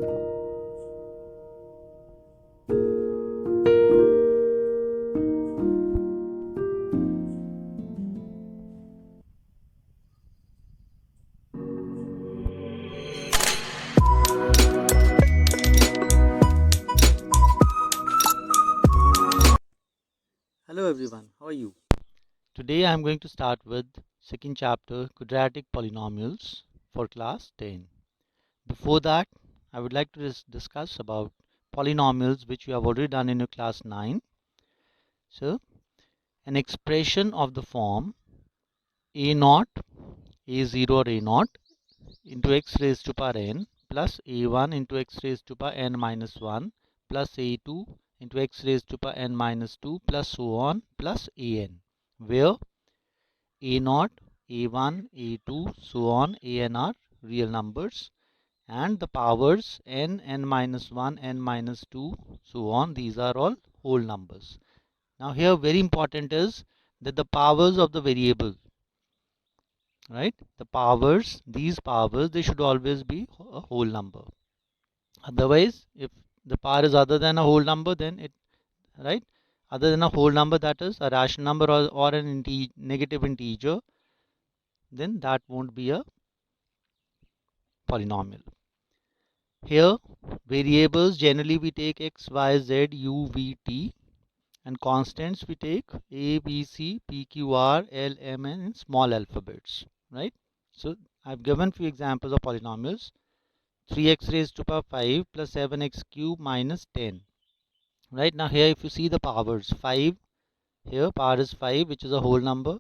Hello everyone, how are you? Today I am going to start with second chapter quadratic polynomials for class 10. Before that, I would like to discuss about polynomials which you have already done in your class 9. So, an expression of the form a naught, a0 or a naught into x raised to power n plus a1 into x raised to power n minus 1 plus a2 into x raised to power n minus 2 plus so on plus an, where a naught, a1, a2, so on, an are real numbers, and the powers n, n minus 1, n minus 2, so on, these are all whole numbers. Now here very important is that the powers of the variable, right? The powers, these powers, they should always be a whole number. Otherwise, if the power is other than a whole number, then it, right? Other than a whole number, that is a rational number or an negative integer, then that won't be a polynomial. Here, variables generally we take x, y, z, u, v, t, and constants we take a, b, c, p, q, r, l, m, n in small alphabets, right? So I've given few examples of polynomials. 3x raised to power 5 plus 7x cube minus 10. Right now here if you see the powers, 5, here power is 5 which is a whole number.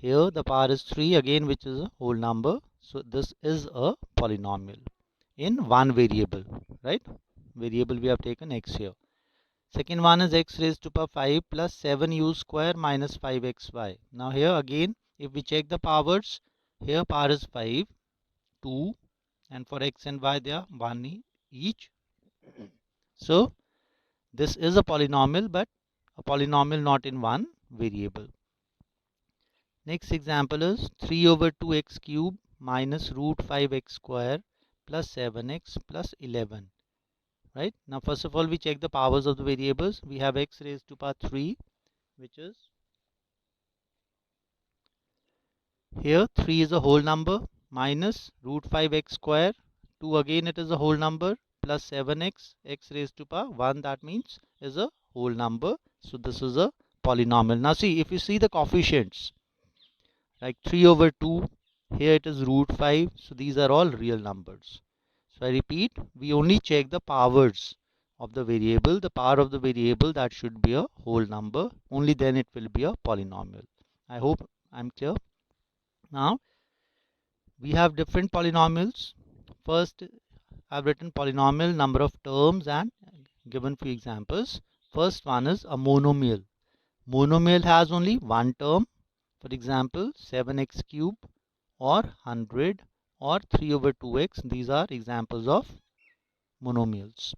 Here the power is 3 again which is a whole number. So this is a polynomial in one variable, right? Variable we have taken x here. Second one is x raised to power 5 plus 7u square minus 5xy. Now here again if we check the powers, here power is 5, 2, and for x and y they are 1 each. So this is a polynomial, but a polynomial not in one variable. Next example is 3 over 2x cube minus root 5x square plus 7x plus 11. Right? Now first of all we check the powers of the variables. We have x raised to power 3, which is here 3 is a whole number, minus root 5x square, 2 again it is a whole number, plus 7x, x raised to power 1, that means is a whole number. So this is a polynomial. Now see, if you see the coefficients, like 3 over 2, here it is root 5, so these are all real numbers. So I repeat, we only check the powers of the variable. The power of the variable, that should be a whole number, only then it will be a polynomial. I hope I'm clear. Now we have different polynomials. First, I've written polynomial, number of terms, and given few examples. First one is a monomial. Monomial has only one term. For example, 7x cube or 100 or 3 over 2x. These are examples of monomials.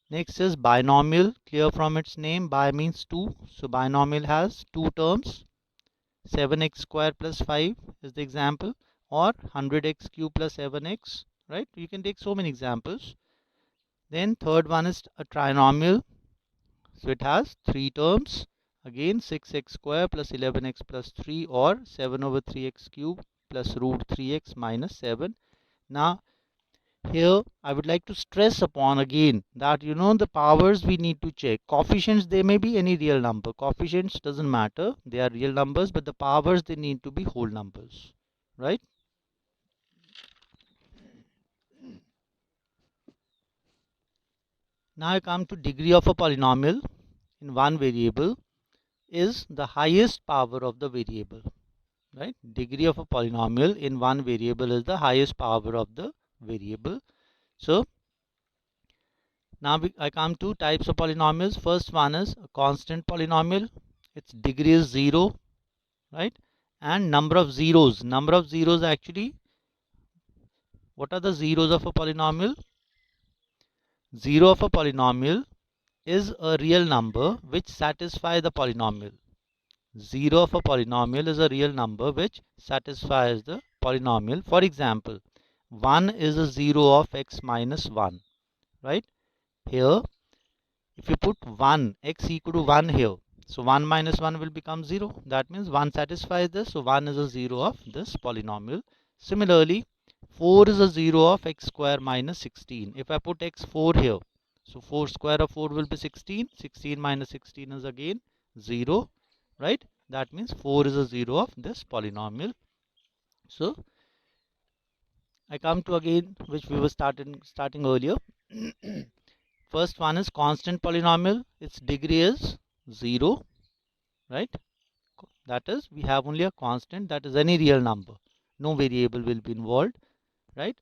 Next is binomial. Clear from its name, bi means 2. So binomial has two terms. 7x square plus 5 is the example, or 100x cube plus 7x, right? You can take so many examples. Then third one is a trinomial. So it has three terms. Again 6x square plus 11x plus 3, or 7 over 3x cube plus root 3x minus 7. Now here I would like to stress upon again that the powers we need to check. Coefficients, they may be any real number. Coefficients doesn't matter, they are real numbers, but the powers, they need to be whole numbers, right? Now I come to degree of a polynomial in one variable is the highest power of the variable, right? Degree of a polynomial in one variable is the highest power of the variable. So now I come to types of polynomials. First one is a constant polynomial. Its degree is 0, right? And number of zeros. Number of zeros, actually, what are the zeros of a polynomial? Zero of a polynomial is a real number which satisfies the polynomial. Zero of a polynomial is a real number which satisfies the polynomial. For example, 1 is a 0 of x minus 1, right? Here, if you put 1, x equal to 1 here, so 1 minus 1 will become 0. That means 1 satisfies this, so 1 is a 0 of this polynomial. Similarly, 4 is a 0 of x square minus 16. If I put x4 here, so 4 square of 4 will be 16. 16 minus 16 is again 0, right? That means 4 is a 0 of this polynomial. So I come to again which we were starting earlier. First one is constant polynomial. Its degree is 0, right? That is, we have only a constant, that is any real number. No variable will be involved, right?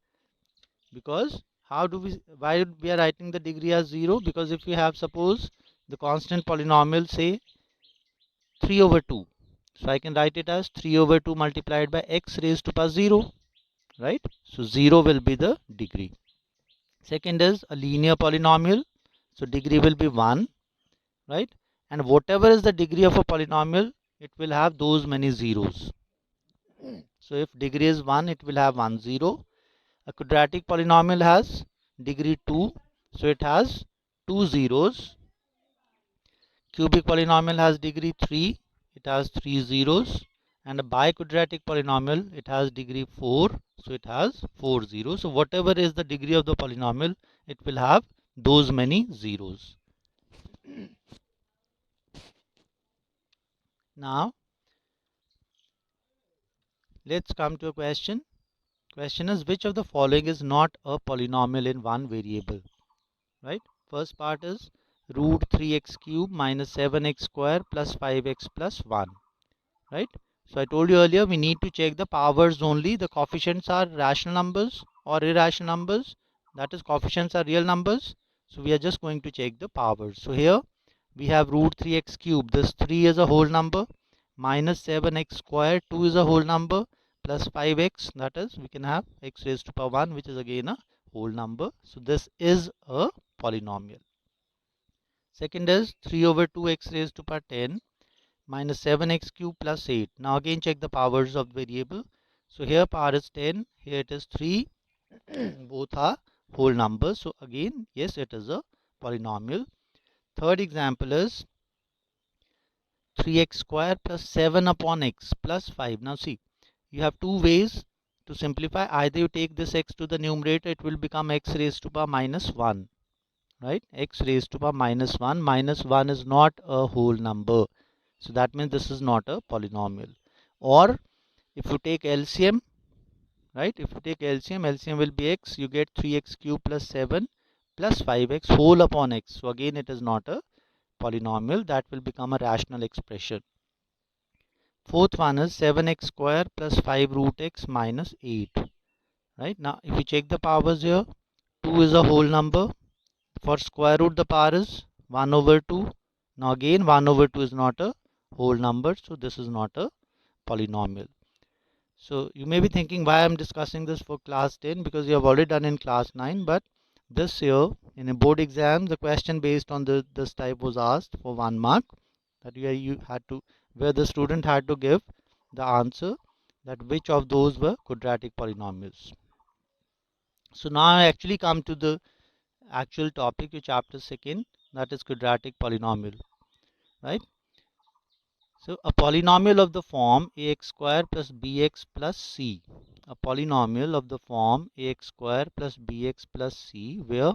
Because why we are writing the degree as 0? Because if we have, suppose, the constant polynomial, say 3 over 2. So I can write it as 3 over 2 multiplied by x raised to power 0, right? So 0 will be the degree. Second is a linear polynomial. So degree will be 1, right? And whatever is the degree of a polynomial, it will have those many zeros. So if degree is 1, it will have 1 0. A quadratic polynomial has degree 2, so it has 2 zeros. Cubic polynomial has degree 3, it has 3 zeros. And a biquadratic polynomial, it has degree 4, so it has 4 zeros. So whatever is the degree of the polynomial, it will have those many zeros. Now let's come to a question. Question is, which of the following is not a polynomial in one variable, right? First part is root 3x cube minus 7x square plus 5x plus 1, right? So I told you earlier, we need to check the powers only. The coefficients are rational numbers or irrational numbers. That is, coefficients are real numbers. So we are just going to check the powers. So here we have root 3x cube. This 3 is a whole number. Minus 7x square, 2 is a whole number. Plus 5x, that is, we can have x raised to power 1, which is again a whole number. So this is a polynomial. Second is 3 over 2x raised to power 10 minus 7x cube plus 8. Now again check the powers of the variable. So here power is 10, here it is 3. Both are whole numbers. So again, yes, it is a polynomial. Third example is 3x square plus 7 upon x plus 5. Now see, you have two ways to simplify. Either you take this x to the numerator, it will become x raised to power minus 1, right? X raised to power minus 1. Minus 1 is not a whole number. So that means this is not a polynomial. Or if you take LCM, right? If you take LCM, LCM will be x. You get 3x cube plus 7 plus 5x whole upon x. So again, it is not a polynomial. That will become a rational expression. Fourth one is 7x square plus 5 root x minus 8. Right? Now, if you check the powers here, 2 is a whole number. For square root, the power is 1 over 2. Now again, 1 over 2 is not a whole number. So this is not a polynomial. So you may be thinking why I am discussing this for class 10, because you have already done in class 9. But this year in a board exam, the question based on this type was asked for 1 mark, that you had to, where the student had to give the answer that which of those were quadratic polynomials. So now I actually come to the actual topic, your chapter 2nd, that is quadratic polynomial, right? So a polynomial of the form ax square plus bx plus c. A polynomial of the form ax square plus bx plus c, where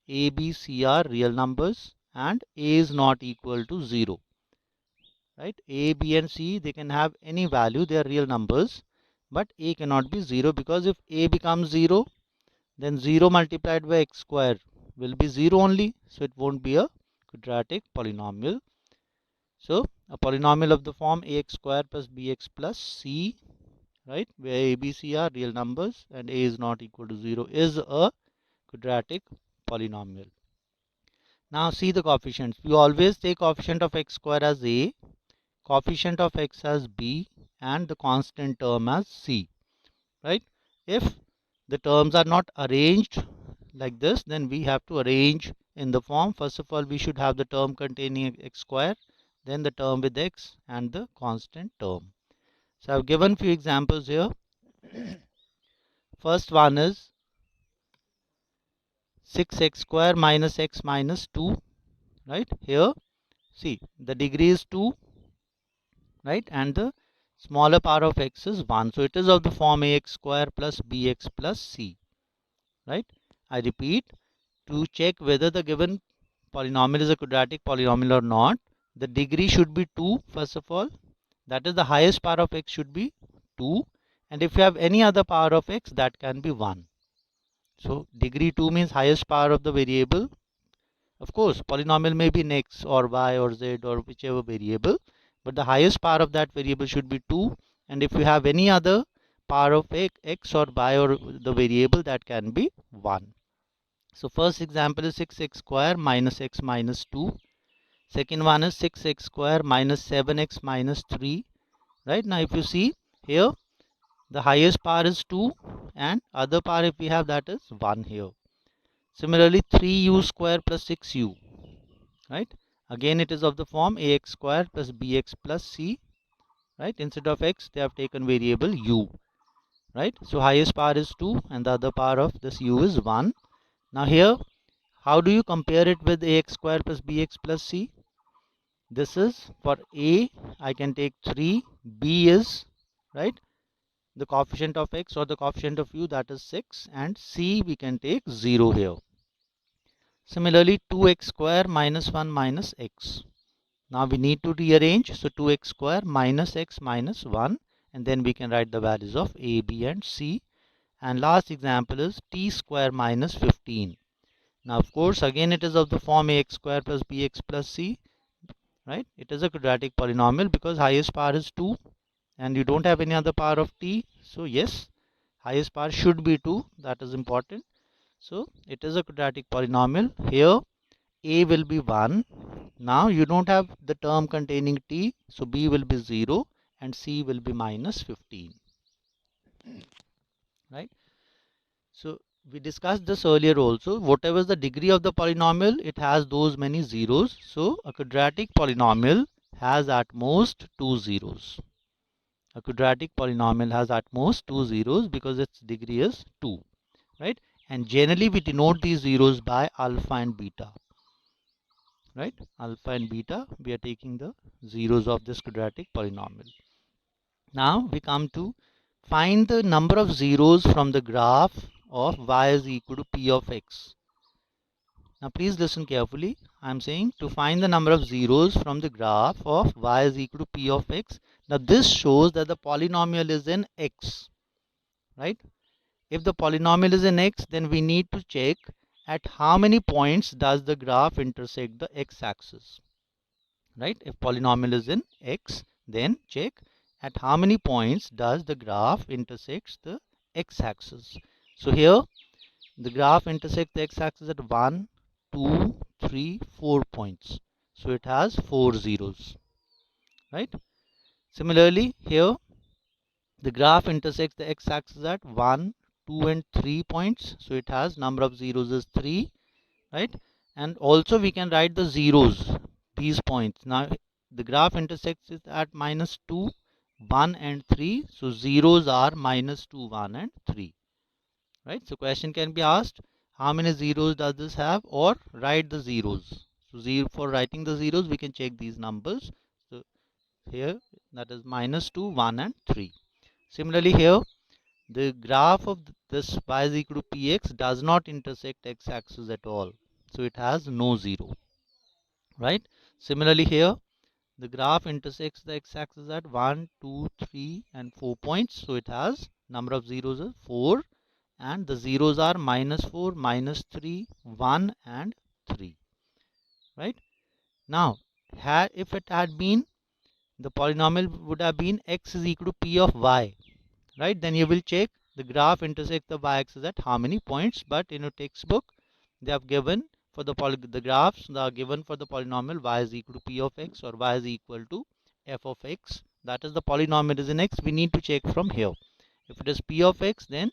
a, b, c are real numbers and a is not equal to 0. Right? A, b and c, they can have any value, they are real numbers, but a cannot be 0, because if a becomes 0, then 0 multiplied by x square will be 0 only, so it won't be a quadratic polynomial. So a polynomial of the form ax square plus bx plus c, right, where a, b, c are real numbers and a is not equal to 0, is a quadratic polynomial. Now see the coefficients. We always take coefficient of x square as a, coefficient of x as b, and the constant term as c, right? If the terms are not arranged like this, then we have to arrange in the form. First of all, we should have the term containing x square, then the term with x, and the constant term. So I've given few examples here. first one is 6x square minus x minus 2, right? Here, see, the degree is 2, right? And the smaller power of x is 1. So it is of the form ax square plus bx plus c, right? I repeat, to check whether the given polynomial is a quadratic polynomial or not, the degree should be 2 first of all. That is, the highest power of x should be 2. And if you have any other power of x, that can be 1. So degree 2 means highest power of the variable. Of course, polynomial may be in x or y or z or whichever variable, but the highest power of that variable should be 2. And if you have any other power of x or y or the variable, that can be 1. So first example is 6x square minus x minus 2. Second one is 6x square minus 7x minus 3. Right, now if you see here, the highest power is 2 and other power if we have, that is 1 here. Similarly, 3u square plus 6u, right? Again, it is of the form ax square plus bx plus c, right? Instead of x, they have taken variable u, right? So highest power is 2 and the other power of this u is 1. Now here, how do you compare it with ax square plus bx plus c? This is for a, I can take 3, b is, right, the coefficient of x or the coefficient of u, that is 6, and c we can take 0 here. Similarly, 2x square minus 1 minus x. Now we need to rearrange. So 2x square minus x minus 1, and then we can write the values of a, b and c. And last example is t square minus 15. Now of course again it is of the form ax square plus bx plus c, right? It is a quadratic polynomial because highest power is 2 and you don't have any other power of t. So yes, highest power should be 2. That is important. So it is a quadratic polynomial. Here a will be 1. Now you don't have the term containing t, so b will be 0 and c will be minus 15, right? So we discussed this earlier also. Whatever is the degree of the polynomial, it has those many zeros. So a quadratic polynomial has at most 2 zeros. A quadratic polynomial has at most 2 zeros because its degree is 2, right? And generally we denote these zeros by alpha and beta, right? Alpha and beta, we are taking the zeros of this quadratic polynomial. Now we come to find the number of zeros from the graph of y is equal to p of x. Now please listen carefully. I am saying to find the number of zeros from the graph of y is equal to p of x. Now this shows that the polynomial is in x, right? If the polynomial is in x, then we need to check at how many points does the graph intersect the x-axis, right? If polynomial is in x, then check at how many points does the graph intersects the x-axis. So here the graph intersects the x-axis at 1, 2, 3, 4 points. So it has 4 zeros, right? Similarly, here the graph intersects the x-axis at 1, 2 and 3 points. So it has number of zeros is 3, right? And also we can write the zeros, these points. Now the graph intersects it at minus 2, 1 and 3. So zeros are minus 2, 1 and 3, right? So question can be asked, how many zeros does this have, or write the zeros. So zero, for writing the zeros we can check these numbers. So here that is minus 2, 1 and 3. Similarly here the graph of this y is equal to px does not intersect x-axis at all. So it has no zero, right? Similarly here the graph intersects the x-axis at 1, 2, 3 and 4 points. So it has number of zeros is 4 and the zeros are minus 4, minus 3, 1 and 3, right? Now if it had been, the polynomial would have been x is equal to p of y, right? Then you will check the graph intersects the y-axis at how many points. But in your textbook they have given for the graphs that are given for the polynomial y is equal to p of x or y is equal to f of x. That is, the polynomial is in x. We need to check from here. If it is p of x, then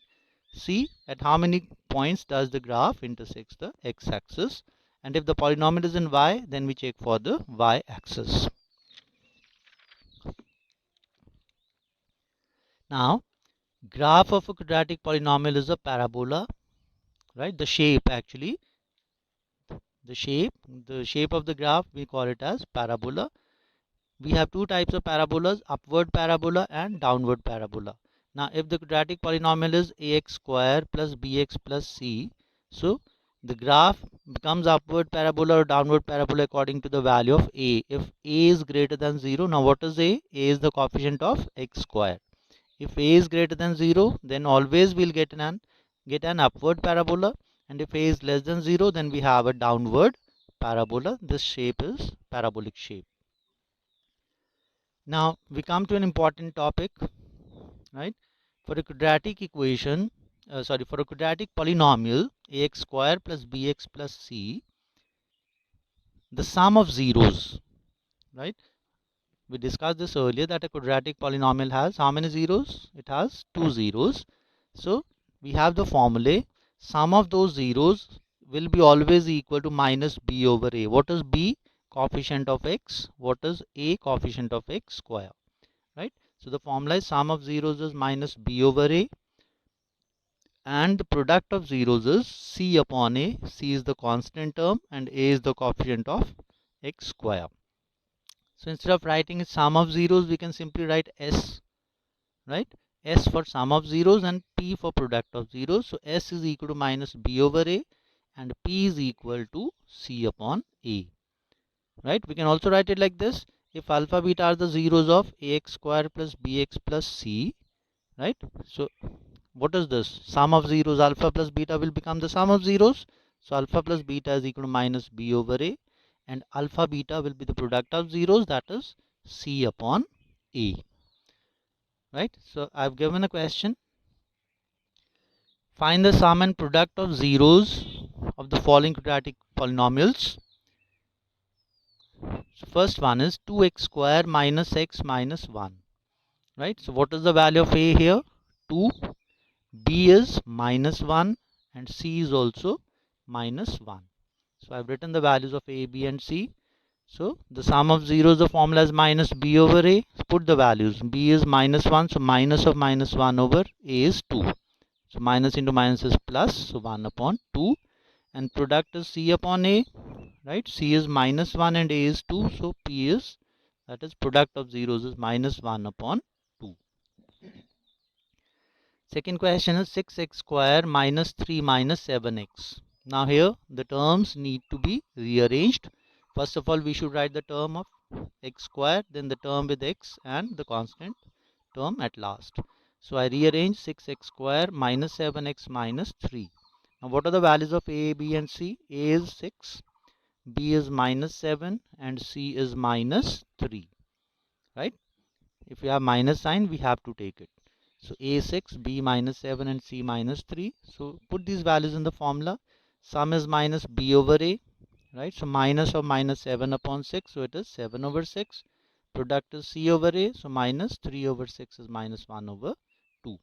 see at how many points does the graph intersects the x-axis. And if the polynomial is in y, then we check for the y-axis. Now Graph of a quadratic polynomial is a parabola, right? The shape actually, the shape of the graph, we call it as parabola. We have two types of parabolas, upward parabola and downward parabola. Now if the quadratic polynomial is ax square plus bx plus c, so the graph becomes upward parabola or downward parabola according to the value of a. If a is greater than 0, now what is a? A is the coefficient of x square. If a is greater than 0, then always we'll get an upward parabola, and if a is less than 0, then we have a downward parabola. This shape is parabolic shape. Now we come to an important topic, right? For a quadratic equation, for a quadratic polynomial, ax square plus bx plus c, the sum of zeros, right? We discussed this earlier that a quadratic polynomial has how many zeros? It has 2 zeros. So we have the formulae. Sum of those zeros will be always equal to minus b over a. What is b? Coefficient of x. What is a? Coefficient of x square. Right? So the formula is sum of zeros is minus b over a, and the product of zeros is c upon a. C is the constant term and a is the coefficient of x square. So instead of writing sum of zeros, we can simply write s, right? S for sum of zeros and p for product of zeros. So s is equal to minus b over a and p is equal to c upon a, right? We can also write it like this. If alpha beta are the zeros of ax square plus bx plus c, right? So what is this? Sum of zeros, alpha plus beta will become the sum of zeros. So alpha plus beta is equal to minus b over a, and alpha beta will be the product of zeros, that is c upon a, right? So I've given a question. Find the sum and product of zeros of the following quadratic polynomials. So first one is 2x square minus x minus 1, right? So what is the value of a here? 2. B is minus 1 and c is also minus 1. So I've written the values of a, b and c. So the sum of zeros, the formula is minus b over a. Put the values. B is minus 1, so minus of minus 1 over a is 2. So minus into minus is plus, so 1 upon 2. And product is c upon a, right? C is minus 1 and a is 2, so p is, that is product of zeros is minus 1 upon 2. Second question is 6x square minus 3 minus 7x. Now here the terms need to be rearranged. First of all, we should write the term of x square, then the term with x and the constant term at last. So I rearrange 6x square minus 7x minus 3. Now what are the values of a, b and c? A is 6, b is minus 7 and c is minus 3, right? If you have minus sign, we have to take it. So a 6, b minus 7 and c minus 3. So put these values in the formula. Sum is minus b over a, right? So minus of minus 7 upon 6, so it is 7 over 6. Product is c over a, so minus 3 over 6 is minus 1 over 2.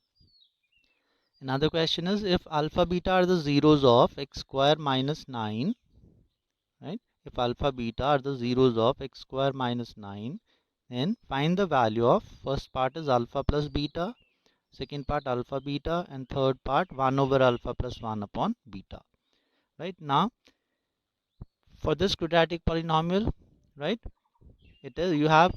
Another question is, if alpha beta are the zeros of x square minus 9, right? If alpha beta are the zeros of x square minus 9, then find the value of, first part is alpha plus beta, second part alpha beta, and third part 1 over alpha plus 1 upon beta. Right now, for this quadratic polynomial, right, it is, you have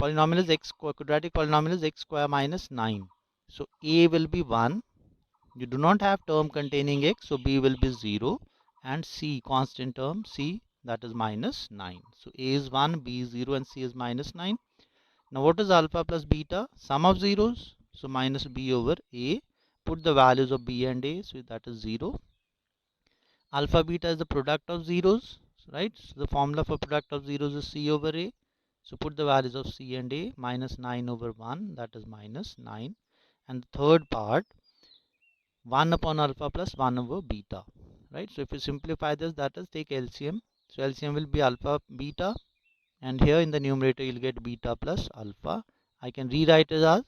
polynomial is x square, quadratic polynomial is x square minus 9. So a will be 1. You do not have term containing x, so b will be 0, and c, constant term c, that is minus 9. So a is 1, b is 0, and c is minus 9. Now what is alpha plus beta? Sum of zeros. So minus b over a. Put the values of b and a. So that is 0. Alpha beta is the product of zeros, right? So the formula for product of zeros is c over a. So put the values of c and a. Minus 9 over 1. That is minus 9. And the third part, 1 upon alpha plus 1 over beta, right? So if you simplify this, that is take LCM. So LCM will be alpha beta, and here in the numerator you'll get beta plus alpha. I can rewrite it as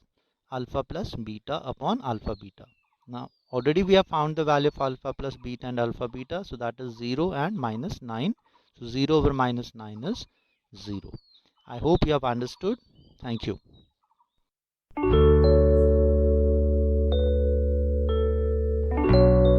alpha plus beta upon alpha beta. Now already we have found the value of alpha plus beta and alpha beta, so that is 0 and minus 9. So 0 over minus 9 is 0. I hope you have understood. Thank you.